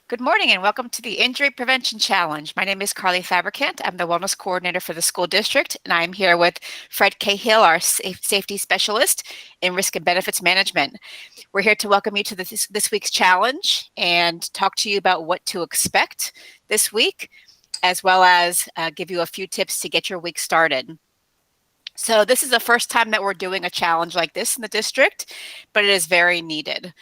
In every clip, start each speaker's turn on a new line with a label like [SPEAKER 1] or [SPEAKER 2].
[SPEAKER 1] Good morning and welcome to the Injury Prevention Challenge. My name is Carly Fabricant. I'm the Wellness Coordinator for the school district, and I'm here with Fred Cahill, our Safety Specialist in Risk and Benefits Management. We're here to welcome you to this week's challenge and talk to you about what to expect this week, as well as give you a few tips to get your week started. So this is the first time that we're doing a challenge like this in the district, but it is very needed.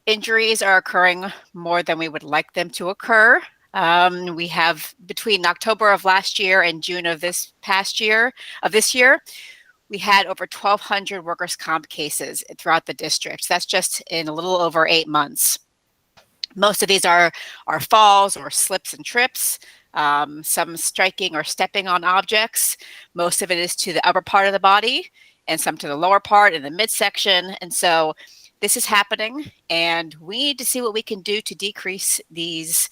[SPEAKER 1] Injuries are occurring more than we would like them to occur. We have between October of last year and June of this year, we had over 1,200 workers' comp cases throughout the district. That's just in a little over 8 months. Most of these are falls or slips and trips, some striking or stepping on objects. Most of it is to the upper part of the body and some to the lower part in the midsection. And so this is happening, and we need to see what we can do to decrease these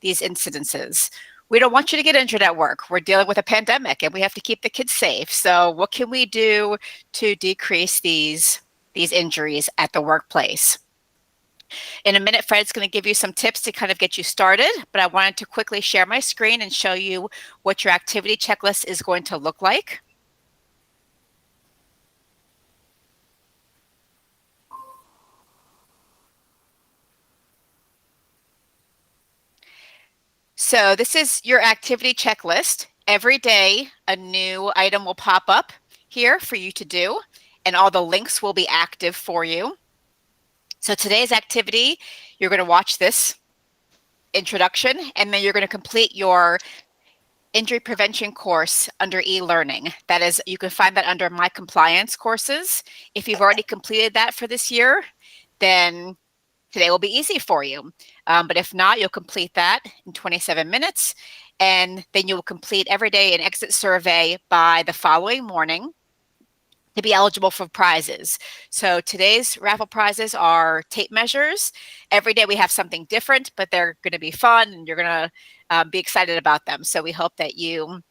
[SPEAKER 1] incidences. We don't want you to get injured at work. We're dealing with a pandemic, and we have to keep the kids safe. So what can we do to decrease these injuries at the workplace? In a minute, Fred's going to give you some tips to kind of get you started, but I wanted to quickly share my screen and show you what your activity checklist is going to look like. So this is your activity checklist. Every day, a new item will pop up here for you to do, and all the links will be active for you. So today's activity, you're going to watch this introduction, and then you're going to complete your injury prevention course under e-learning. That is, you can find that under My Compliance courses. If you've already completed that for this year, then today will be easy for you. But if not, you'll complete that in 27 minutes, and then you will complete every day an exit survey by the following morning to be eligible for prizes. So today's raffle prizes are tape measures. Every day we have something different, but they're going to be fun, and you're going to be excited about them. So we hope that you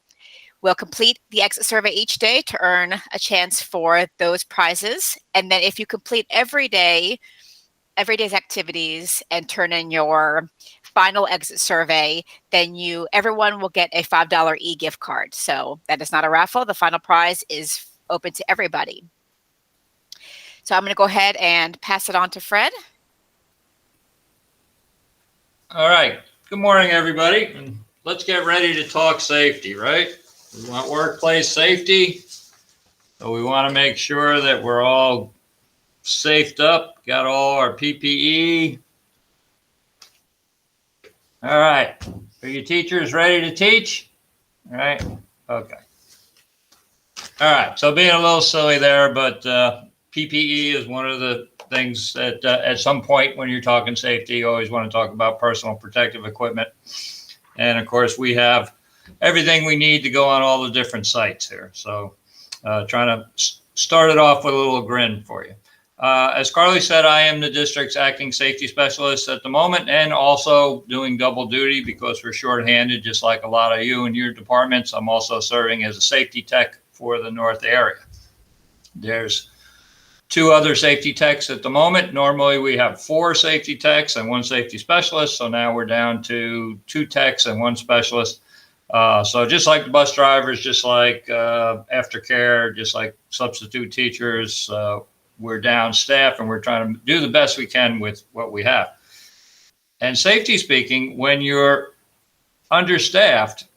[SPEAKER 1] will complete the exit survey each day to earn a chance for those prizes. And then if you complete every day's activities and turn in your final exit survey, then everyone will get a $5 e-gift card. So that is not a raffle. The final prize is open to everybody. So I'm going to go ahead and pass it on to Fred.
[SPEAKER 2] All right. Good morning, everybody. And let's get ready to talk safety, right? We want workplace safety. So we want to make sure that we're all safed up, got all our PPE. All right. Are you teachers ready to teach? All right. Okay. All right. So being a little silly there, but PPE is one of the things that at some point when you're talking safety, you always want to talk about personal protective equipment. And of course, we have everything we need to go on all the different sites here. So trying to start it off with a little grin for you. As Carly said, I am the district's acting safety specialist at the moment, and also doing double duty because we're shorthanded, just like a lot of you in your departments. I'm also serving as a safety tech for the North area. There's 2 other safety techs at the moment. Normally we have 4 safety techs and 1 safety specialist. So now we're down to 2 techs and 1 specialist. So just like the bus drivers, just like aftercare, just like substitute teachers, we're down staff, and we're trying to do the best we can with what we have. And safety speaking, when you're understaffed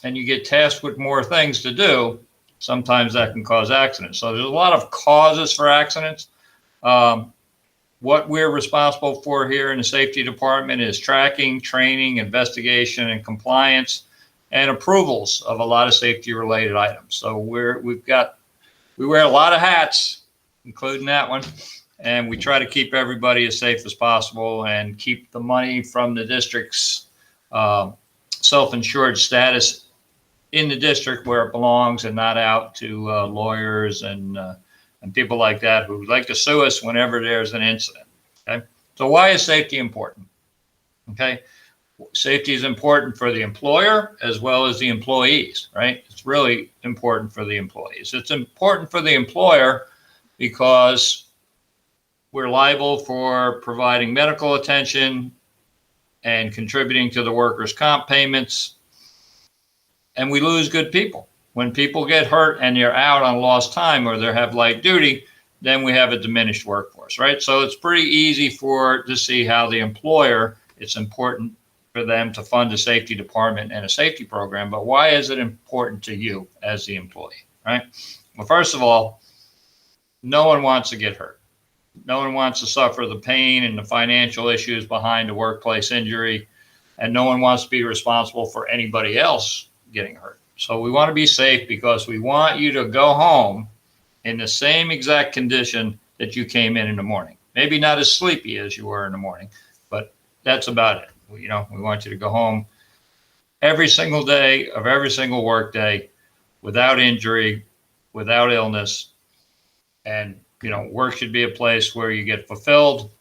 [SPEAKER 2] and you get tasked with more things to do, sometimes that can cause accidents. So there's a lot of causes for accidents. What we're responsible for here in the safety department is tracking, training, investigation, and compliance, and approvals of a lot of safety related items. So we wear a lot of hats, including that one, and we try to keep everybody as safe as possible and keep the money from the district's self-insured status in the district where it belongs, and not out to lawyers and people like that who like to sue us whenever there's an incident. Okay, so why is safety important? Okay, safety is important for the employer as well as the employees, right? It's really important for the employees. It's important for the employer because we're liable for providing medical attention, and contributing to the workers' comp payments. And we lose good people. When people get hurt and they're out on lost time or they have light duty, then we have a diminished workforce, right? So it's pretty easy to see how the employer, it's important for them to fund a safety department and a safety program, but why is it important to you as the employee, right? Well, first of all, no one wants to get hurt. No one wants to suffer the pain and the financial issues behind a workplace injury, and no one wants to be responsible for anybody else getting hurt. So we want to be safe because we want you to go home in the same exact condition that you came in the morning. Maybe not as sleepy as you were in the morning, but that's about it. We want you to go home every single day of every single work day without injury, without illness. And, work should be a place where you get fulfilled,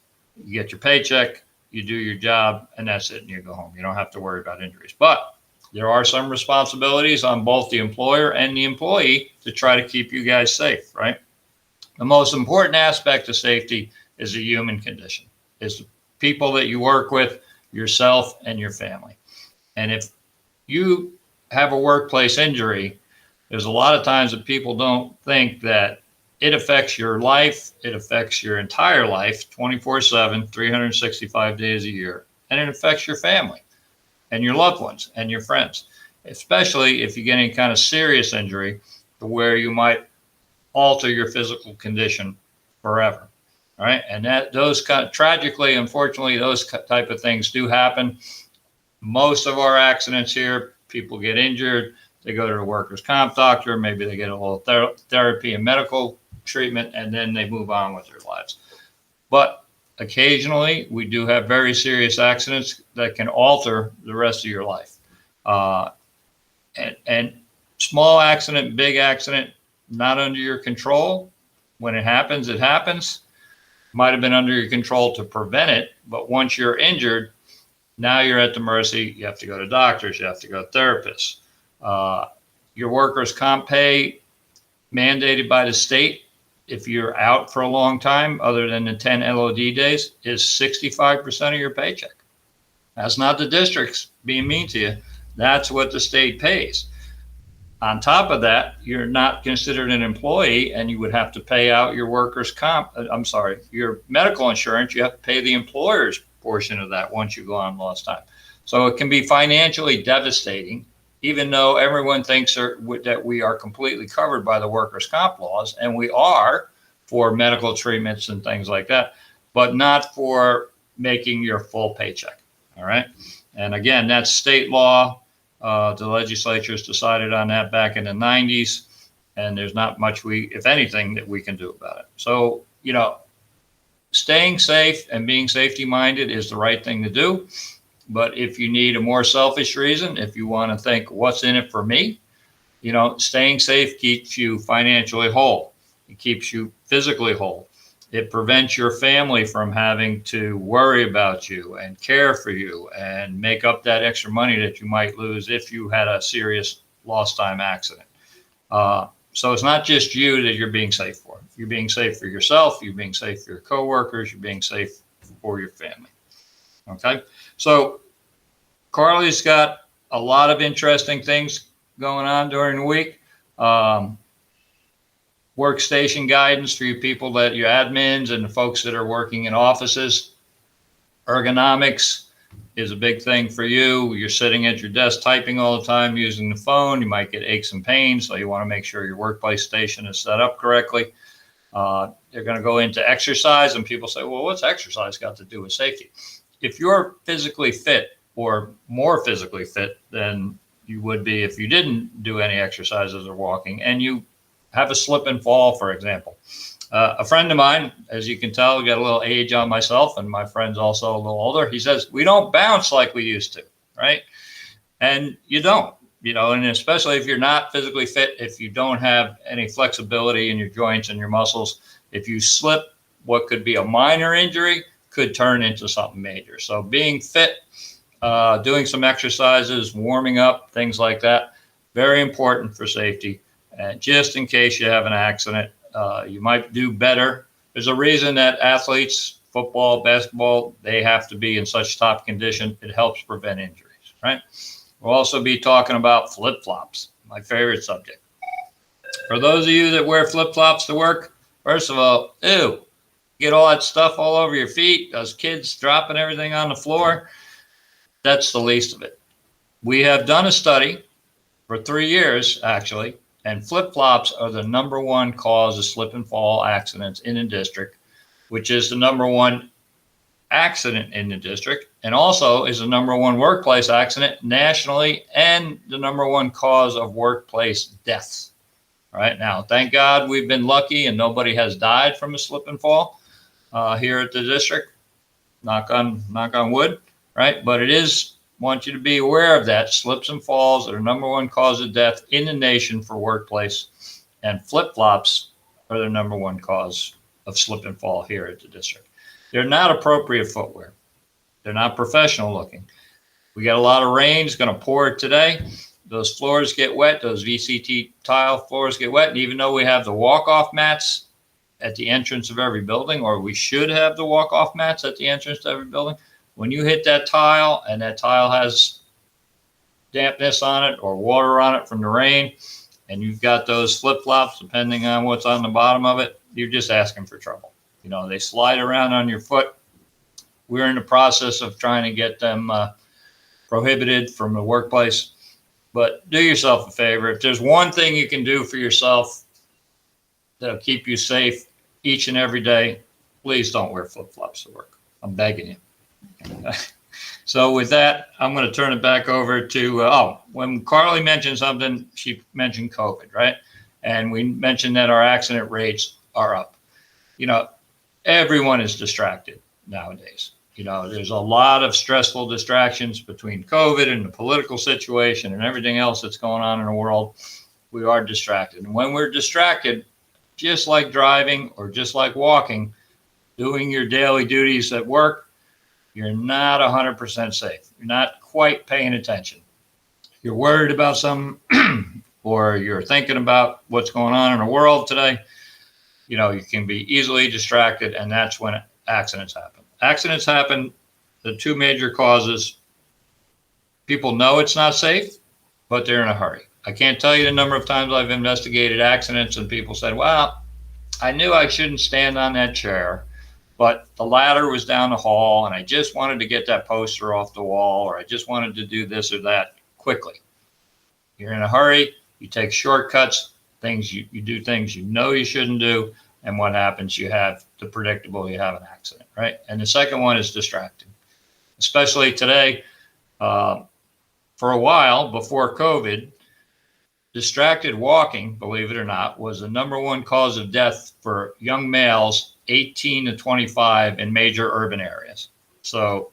[SPEAKER 2] you get your paycheck, you do your job, and that's it. And you go home. You don't have to worry about injuries. But there are some responsibilities on both the employer and the employee to try to keep you guys safe, right? The most important aspect of safety is the human condition, is the people that you work with, yourself and your family. And if you have a workplace injury, there's a lot of times that people don't think that it affects your life. It affects your entire life, 24/7, 365 days a year. And it affects your family and your loved ones and your friends, especially if you get any kind of serious injury to where you might alter your physical condition forever. All right. And tragically, unfortunately, those type of things do happen. Most of our accidents here, people get injured. They go to a workers' comp doctor. Maybe they get a little therapy and medical treatment, and then they move on with their lives. But occasionally, we do have very serious accidents that can alter the rest of your life. And small accident, big accident, not under your control. When it happens, it happens. Might have been under your control to prevent it, but once you're injured, now you're at the mercy. You have to go to doctors. You have to go to therapists. Your workers' comp pay mandated by the state, if you're out for a long time, other than the 10 LOD days, is 65% of your paycheck. That's not the districts being mean to you. That's what the state pays. On top of that, you're not considered an employee, and you would have to pay out your your medical insurance. You have to pay the employer's portion of that once you go on lost time. So it can be financially devastating, even though everyone thinks that we are completely covered by the workers' comp laws, and we are for medical treatments and things like that, but not for making your full paycheck. All right. And again, that's state law. The legislatures decided on that back in the 90s, and there's not much if anything, that we can do about it. So, staying safe and being safety minded is the right thing to do. But if you need a more selfish reason, if you want to think what's in it for me, staying safe keeps you financially whole. It keeps you physically whole. It prevents your family from having to worry about you and care for you and make up that extra money that you might lose if you had a serious lost time accident. So it's not just you that you're being safe for. You're being safe for yourself. You're being safe for your coworkers. You're being safe for your family. Okay. So Carly's got a lot of interesting things going on during the week. Workstation guidance for you people your admins and the folks that are working in offices. Ergonomics is a big thing for you. You're sitting at your desk typing all the time using the phone. You might get aches and pains, so you want to make sure your workplace station is set up correctly. They're going to go into exercise, and people say, well, what's exercise got to do with safety? If you're physically fit or more physically fit than you would be if you didn't do any exercises or walking, and you have a slip and fall, for example. A friend of mine, as you can tell, got a little age on myself, and my friend's also a little older. He says, we don't bounce like we used to, right? And you don't, and especially if you're not physically fit, if you don't have any flexibility in your joints and your muscles, if you slip, what could be a minor injury could turn into something major. So being fit, doing some exercises, warming up, things like that, very important for safety. And just in case you have an accident, you might do better. There's a reason that athletes, football, basketball, they have to be in such top condition. It helps prevent injuries, right? We'll also be talking about flip-flops, my favorite subject. For those of you that wear flip-flops to work, first of all, ew, get all that stuff all over your feet, those kids dropping everything on the floor. That's the least of it. We have done a study for 3 years, actually, and flip-flops are the #1 cause of slip and fall accidents in the district, which is the #1 accident in the district, and also is the #1 workplace accident nationally and the #1 cause of workplace deaths. All right, now, thank God we've been lucky and nobody has died from a slip and fall here at the district. Knock on wood, right? But it is, want you to be aware of that. Slips and falls are the #1 cause of death in the nation for workplace, and flip-flops are the #1 cause of slip and fall here at the district. They're not appropriate footwear. They're not professional looking. We got a lot of rain. It's going to pour today. Those floors get wet. Those VCT tile floors get wet. And even though we have the walk-off mats at the entrance of every building, or we should have the walk-off mats at the entrance to every building, when you hit that tile and that tile has dampness on it or water on it from the rain, and you've got those flip-flops, depending on what's on the bottom of it, you're just asking for trouble. You know, they slide around on your foot. We're in the process of trying to get them prohibited from the workplace. But do yourself a favor. If there's one thing you can do for yourself that'll keep you safe each and every day, please don't wear flip-flops to work. I'm begging you. So with that, I'm going to turn it back over to, when Carly mentioned something, she mentioned COVID, right? And we mentioned that our accident rates are up. You know, everyone is distracted nowadays. You know, there's a lot of stressful distractions between COVID and the political situation and everything else that's going on in the world. We are distracted. And when we're distracted, just like driving or just like walking, doing your daily duties at work, you're not 100% safe. You're not quite paying attention. You're worried about something or you're thinking about what's going on in the world today. You know, you can be easily distracted, and that's when accidents happen. Accidents happen, the two major causes. People know it's not safe, but they're in a hurry. I can't tell you the number of times I've investigated accidents and people said, well, I knew I shouldn't stand on that chair, but the ladder was down the hall and I just wanted to get that poster off the wall, or I just wanted to do this or that quickly. You're in a hurry, you take shortcuts, you do things you know you shouldn't do, and what happens? You have the predictable, you have an accident, right? And the second one is distracting, especially today. For a while before COVID, distracted walking, believe it or not, was the #1 cause of death for young males 18 to 25 in major urban areas. So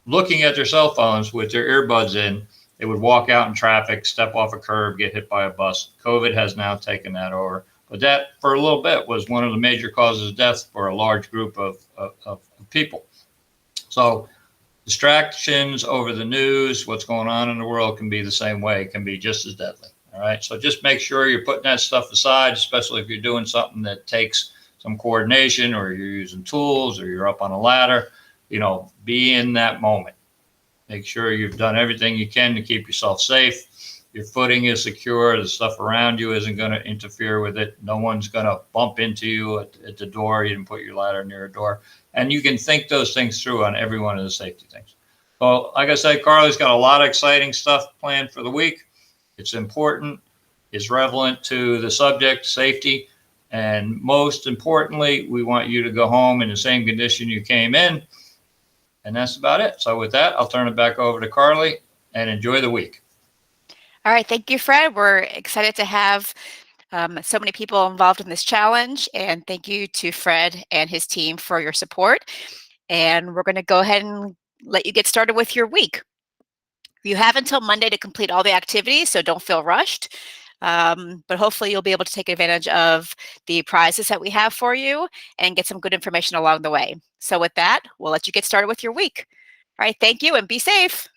[SPEAKER 2] looking at their cell phones with their earbuds in, they would walk out in traffic, step off a curb, get hit by a bus. COVID has now taken that over. But that, for a little bit, was one of the major causes of death for a large group of people. So distractions over the news, what's going on in the world, can be the same way. It can be just as deadly. All right. So just make sure you're putting that stuff aside, especially if you're doing something that takes some coordination, or you're using tools, or you're up on a ladder. You know, be in that moment. Make sure you've done everything you can to keep yourself safe. Your footing is secure. The stuff around you isn't going to interfere with it. No one's going to bump into you at the door. You didn't put your ladder near a door. And you can think those things through on every one of the safety things. So like I said, Carly's got a lot of exciting stuff planned for the week. It's important. It's relevant to the subject, safety. And most importantly, we want you to go home in the same condition you came in. And that's about it. So with that, I'll turn it back over to Carly, and enjoy the week.
[SPEAKER 1] All right, thank you, Fred. We're excited to have so many people involved in this challenge, and thank you to Fred and his team for your support. And we're going to go ahead and let you get started with your week. You have until Monday to complete all the activities, so don't feel rushed. But hopefully you'll be able to take advantage of the prizes that we have for you and get some good information along the way. So with that, we'll let you get started with your week. All right, thank you and be safe.